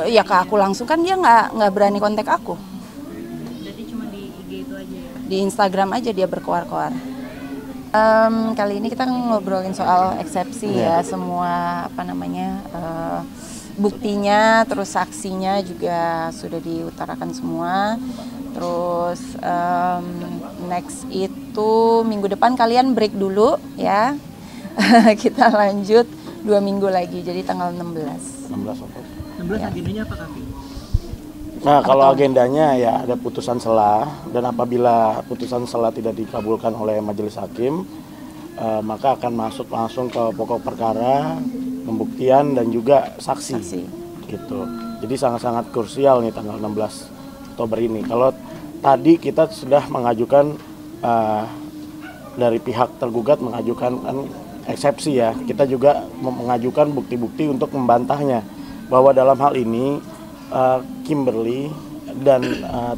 ya ke aku langsung, kan dia nggak berani kontak aku. Jadi cuma di IG itu aja ya? Di Instagram aja dia berkoar-koar. Kali ini kita ngobrolin soal eksepsi ya, semua buktinya, terus saksinya juga sudah diutarakan semua. Terus next itu minggu depan kalian break dulu ya. Kita lanjut 2 minggu lagi, jadi tanggal 16 Oktober. 16 ya. Agendanya apa Kak? Nah, kalau agendanya ya ada putusan sela, dan apabila putusan sela tidak dikabulkan oleh majelis hakim, maka akan masuk langsung ke pokok perkara, pembuktian dan juga saksi. Gitu. Jadi sangat-sangat krusial nih tanggal 16 Oktober ini. Kalau tadi kita sudah mengajukan dari pihak tergugat mengajukan eksepsi ya, kita juga mengajukan bukti-bukti untuk membantahnya bahwa dalam hal ini Kimberly dan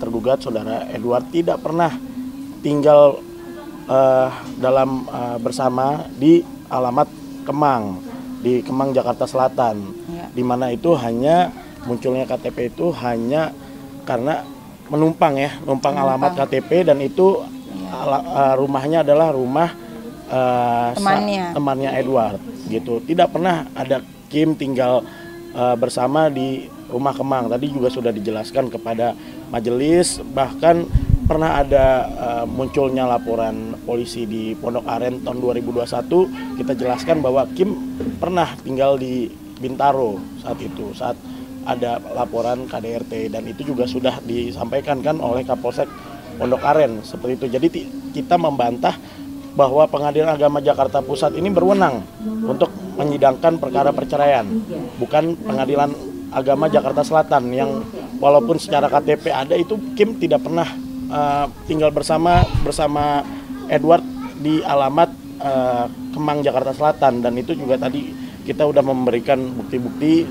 tergugat saudara Edward tidak pernah tinggal bersama di alamat Kemang, di Kemang Jakarta Selatan, di mana itu hanya munculnya KTP itu hanya karena numpang alamat KTP, dan itu rumahnya adalah rumah temannya Edward gitu. Tidak pernah ada Kim tinggal bersama di rumah Kemang. Tadi juga sudah dijelaskan kepada majelis, bahkan pernah ada munculnya laporan polisi di Pondok Aren tahun 2021. Kita jelaskan bahwa Kim pernah tinggal di Bintaro saat ada laporan KDRT, dan itu juga sudah disampaikan kan oleh Kapolsek Pondok Aren seperti itu. Jadi kita membantah bahwa Pengadilan Agama Jakarta Pusat ini berwenang untuk menyidangkan perkara perceraian, bukan Pengadilan Agama Jakarta Selatan yang walaupun secara KTP ada, itu Kim tidak pernah tinggal bersama Edward di alamat Kemang Jakarta Selatan, dan itu juga tadi kita udah memberikan bukti-bukti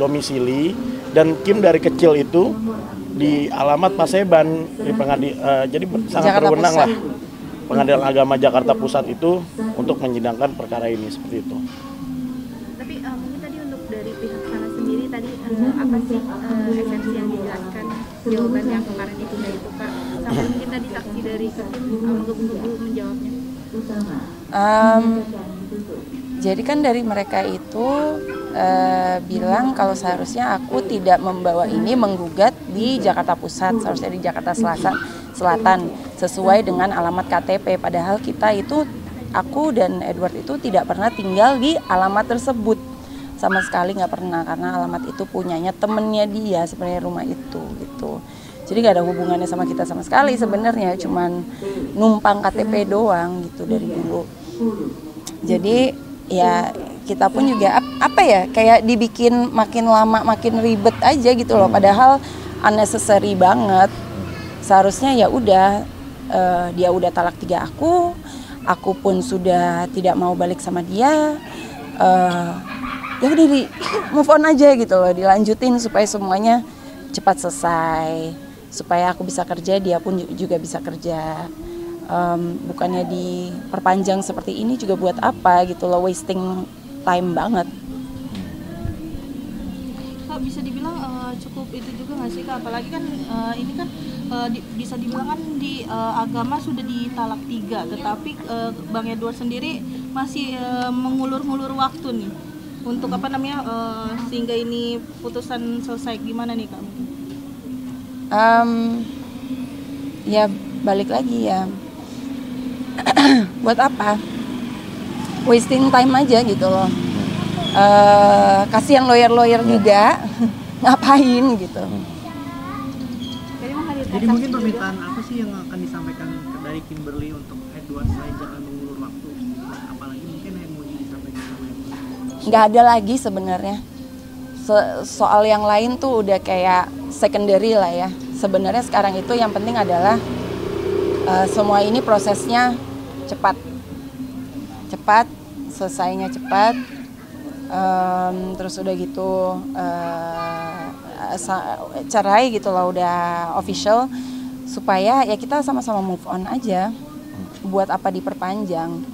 domisili, dan Kim dari kecil itu di alamat Paseban di jadi sangat berwenang lah Pengadilan Agama Jakarta Pusat itu untuk menyidangkan perkara ini seperti itu. Tapi mungkin tadi untuk dari pihak sana sendiri tadi apa sih eksepsi yang dijelaskan, jawaban yang kemarin itu Pak, sampai mungkin tadi saksi dari Ketum untuk menjawabnya. Jadi kan dari mereka itu bilang kalau seharusnya aku tidak membawa ini menggugat di Jakarta Pusat, seharusnya di Jakarta Selatan sesuai dengan alamat KTP. Padahal aku dan Edward itu tidak pernah tinggal di alamat tersebut, sama sekali nggak pernah, karena alamat itu punyanya temennya dia sebenarnya, rumah itu gitu. Jadi nggak ada hubungannya sama kita sama sekali sebenarnya, cuman numpang KTP doang gitu dari dulu. Jadi ya kita pun juga kayak dibikin makin lama makin ribet aja gitu loh, padahal unnecessary banget. Seharusnya ya udah dia udah talak 3 aku pun sudah tidak mau balik sama dia, ya udah move on aja gitu loh, dilanjutin supaya semuanya cepat selesai, supaya aku bisa kerja, dia pun juga bisa kerja. Bukannya diperpanjang seperti ini juga buat apa gitu loh, wasting time banget. Kak, bisa dibilang cukup itu juga nggak sih Kak, apalagi kan ini kan bisa dibilang kan di agama sudah ditalak 3, tetapi Bang Edward sendiri masih mengulur-ngulur waktu nih untuk sehingga ini putusan selesai. Gimana nih Kak? Ya balik lagi ya, buat apa? Wasting time aja gitu loh. Kasihan lawyer juga ngapain gitu. Jadi mungkin permintaan apa sih yang akan disampaikan dari Kimberly untuk Edward selain jangan mengulur waktu, apalagi mungkin yang mau disampaikan sama Edward? Nggak ada lagi sebenarnya. Soal yang lain tuh udah kayak secondary lah ya. Sebenarnya sekarang itu yang penting adalah semua ini prosesnya cepat, selesainya cepat. Terus udah gitu cerai gitu loh, udah official, supaya ya kita sama-sama move on aja. Buat apa diperpanjang?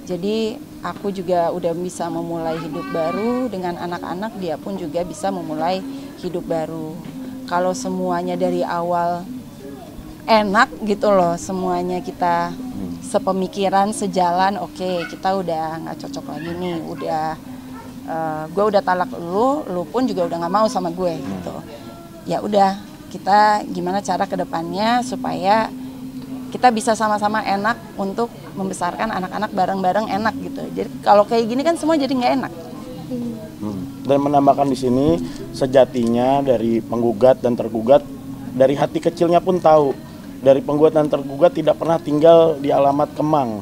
Jadi aku juga udah bisa memulai hidup baru dengan anak-anak, dia pun juga bisa memulai hidup baru. Kalau semuanya dari awal enak gitu loh, semuanya kita sepemikiran, sejalan, oke, kita udah nggak cocok lagi nih, gue udah talak lu pun juga udah nggak mau sama gue gitu. Ya udah, kita gimana cara kedepannya supaya kita bisa sama-sama enak untuk membesarkan anak-anak bareng-bareng enak gitu. Jadi kalau kayak gini kan semua jadi nggak enak. Dan menambahkan di sini sejatinya dari penggugat dan tergugat dari hati kecilnya pun tahu dari penggugat dan tergugat tidak pernah tinggal di alamat Kemang,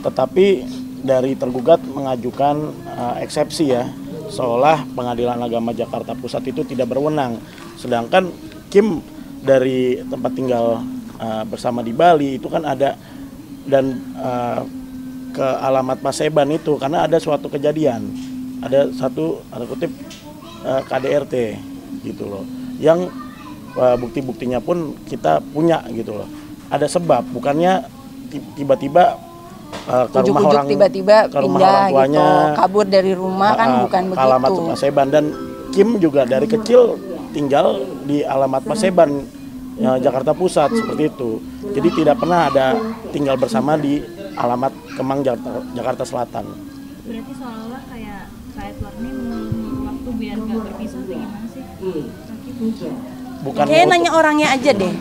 tetapi dari tergugat mengajukan eksepsi ya, seolah Pengadilan Agama Jakarta Pusat itu tidak berwenang, sedangkan Kim dari tempat tinggal bersama di Bali itu kan ada dan ke alamat Paseban itu karena ada suatu kejadian, ada satu kutip KDRT gitu loh, yang bukti-buktinya pun kita punya gitu loh. Ada sebab, bukannya tiba-tiba ke rumah orang, tiba-tiba ke rumah pindah orang tuanya, gitu, kabur dari rumah kan bukan ke begitu. alamat Paseban, dan Kim juga dari kecil tinggal di alamat Paseban Jakarta Pusat seperti itu. Jadi tidak pernah ada tinggal bersama di alamat Kemang Jakarta Selatan. Berarti seolah-olah kayak Kak Edward ini mengulur waktu biar nggak berpisah atau gimana sih? Bukan Kayak nanya orangnya aja deh.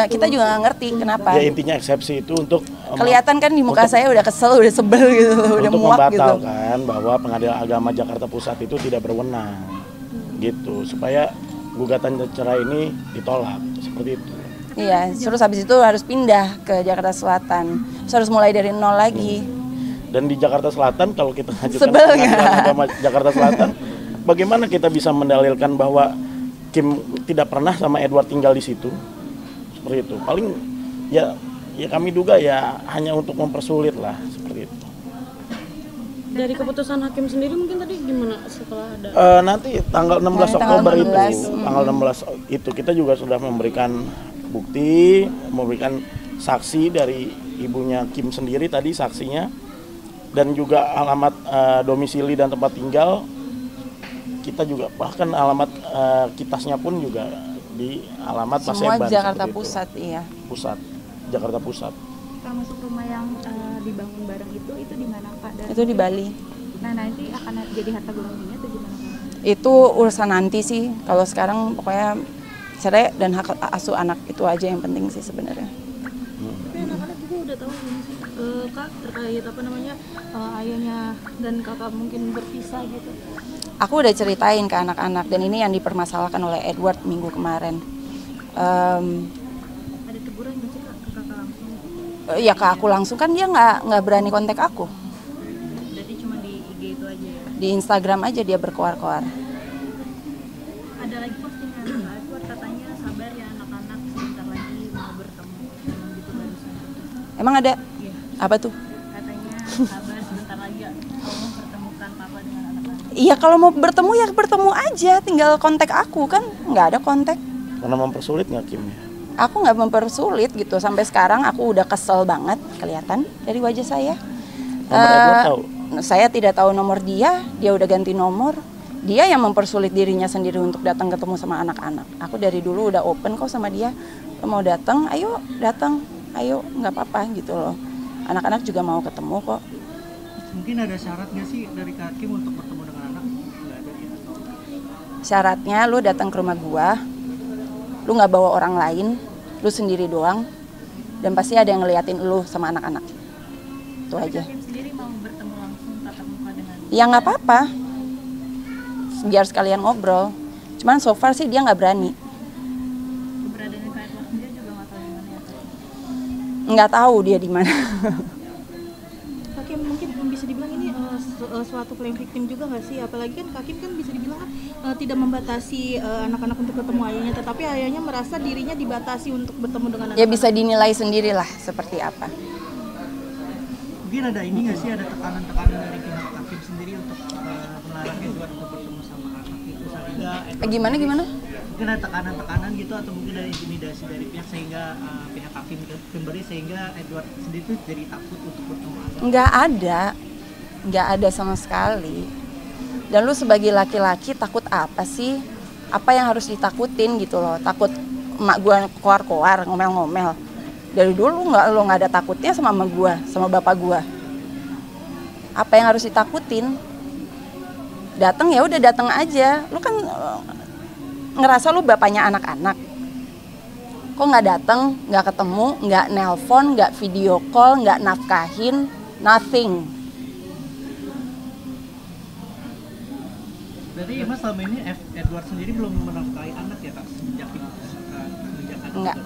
Kita juga nggak ngerti kenapa. Ya intinya eksepsi itu untuk Kelihatan kan di muka saya udah kesel, udah sebel gitu, udah untuk muak gitu. membatalkan bahwa Pengadilan Agama Jakarta Pusat itu tidak berwenang, gitu, supaya gugatan cerai ini ditolak seperti itu. Iya, terus habis itu harus pindah ke Jakarta Selatan, terus harus mulai dari nol lagi. Dan di Jakarta Selatan kalau kita ngajukan Sebel Pengadilan nggak? Agama Jakarta Selatan, bagaimana kita bisa mendalilkan bahwa Kim tidak pernah sama Edward tinggal di situ? Seperti itu. Paling ya kami duga ya hanya untuk mempersulit lah seperti itu. Dari keputusan hakim sendiri mungkin tadi gimana setelah ada? Nanti tanggal 16 Nah, Oktober tanggal 16, itu, tanggal 16 itu kita juga sudah memberikan bukti, memberikan saksi dari ibunya Kim sendiri tadi saksinya, dan juga alamat domisili dan tempat tinggal. Kita juga bahkan alamat kitasnya pun juga di alamat Semua Paseban. Jakarta seperti itu. Pusat, iya. Pusat, Jakarta Pusat. Termasuk rumah yang dibangun bareng itu di mana Kak? Dan Itu di Bali. Nah nanti akan jadi harta gononya atau gimana Kak? Itu urusan nanti sih. Kalau sekarang pokoknya cerai dan hak asuh anak itu aja yang penting sih sebenarnya. Tapi anak-anak juga udah tahu belum sih Kak terkait ayahnya dan kakak mungkin berpisah gitu. Aku udah ceritain ke anak-anak dan ini yang dipermasalahkan oleh Edward minggu kemarin. Ada teguran nggak sih Kak ke kakak langsung? Ya ke aku langsung kan dia nggak berani kontak aku. Berarti cuma di IG itu aja ya? Di Instagram aja dia berkoar-koar. Ada lagi postingan Kak Edward katanya sabar ya anak-anak sebentar lagi mau bertemu gitu barusan. Emang ada? Iya. Apa tuh? Katanya sabar sebentar lagi ya Allah pertemukan papa dengan anak-anak. Iya kalau mau bertemu ya bertemu aja, tinggal kontak aku kan nggak ada kontak. Karena mempersulit nggak Kim ya? Aku nggak mempersulit gitu, sampai sekarang aku udah kesel banget kelihatan dari wajah saya. Nomor Edward tahu? Saya tidak tahu nomor dia udah ganti nomor. Dia yang mempersulit dirinya sendiri untuk datang ketemu sama anak-anak. Aku dari dulu udah open kok sama dia. Lo mau datang, ayo datang, ayo nggak apa-apa gitu loh. Anak-anak juga mau ketemu kok. Mungkin ada syarat nggak sih dari Kak Kim untuk bertemu dengan anak? Nggak ada ya? Syaratnya lu datang ke rumah gua, lu nggak bawa orang lain, lu sendiri doang, dan pasti ada yang ngeliatin lu sama anak-anak. Itu aja. Kim sendiri mau bertemu langsung tatap muka dengan Ya nggak apa-apa, biar sekalian ngobrol. Cuman so far sih dia nggak berani. keberadaan Kak Edward sendiri juga nggak tahu di mana ya Kak? Nggak tahu dia di mana. Hakim mungkin bisa dibilang ini suatu claim victim juga nggak sih? Apalagi kan Hakim kan bisa dibilang kan tidak membatasi anak-anak untuk ketemu ayahnya, tetapi ayahnya merasa dirinya dibatasi untuk bertemu dengan anak-anak. Ya bisa dinilai sendirilah seperti apa. Mungkin ada ini nggak sih, ada tekanan-tekanan dari pihak Hakim sendiri untuk melarang Edward untuk bertemu sama anak itu sehingga Edward Gimana? mungkin ada tekanan-tekanan gitu atau mungkin ada intimidasi dari pihak sehingga pihak Hakim Kimberly sehingga Edward sendiri tuh jadi takut untuk bertemu anak. Nggak ada. nggak ada sama sekali. Dan lu sebagai laki-laki takut apa sih? Apa yang harus ditakutin gitu loh? Takut emak gua koar-koar, ngomel-ngomel. Dari dulu lu nggak ada takutnya sama emak gua, sama bapak gua. Apa yang harus ditakutin? Datang ya udah datang aja. Lu kan ngerasa lu bapaknya anak-anak. Kok nggak datang, nggak ketemu, nggak nelpon, nggak video call, nggak nafkahin, nothing. Berarti Mas selama ini Edward sendiri belum menafkahi anak ya Kak? Sejak ada Enggak.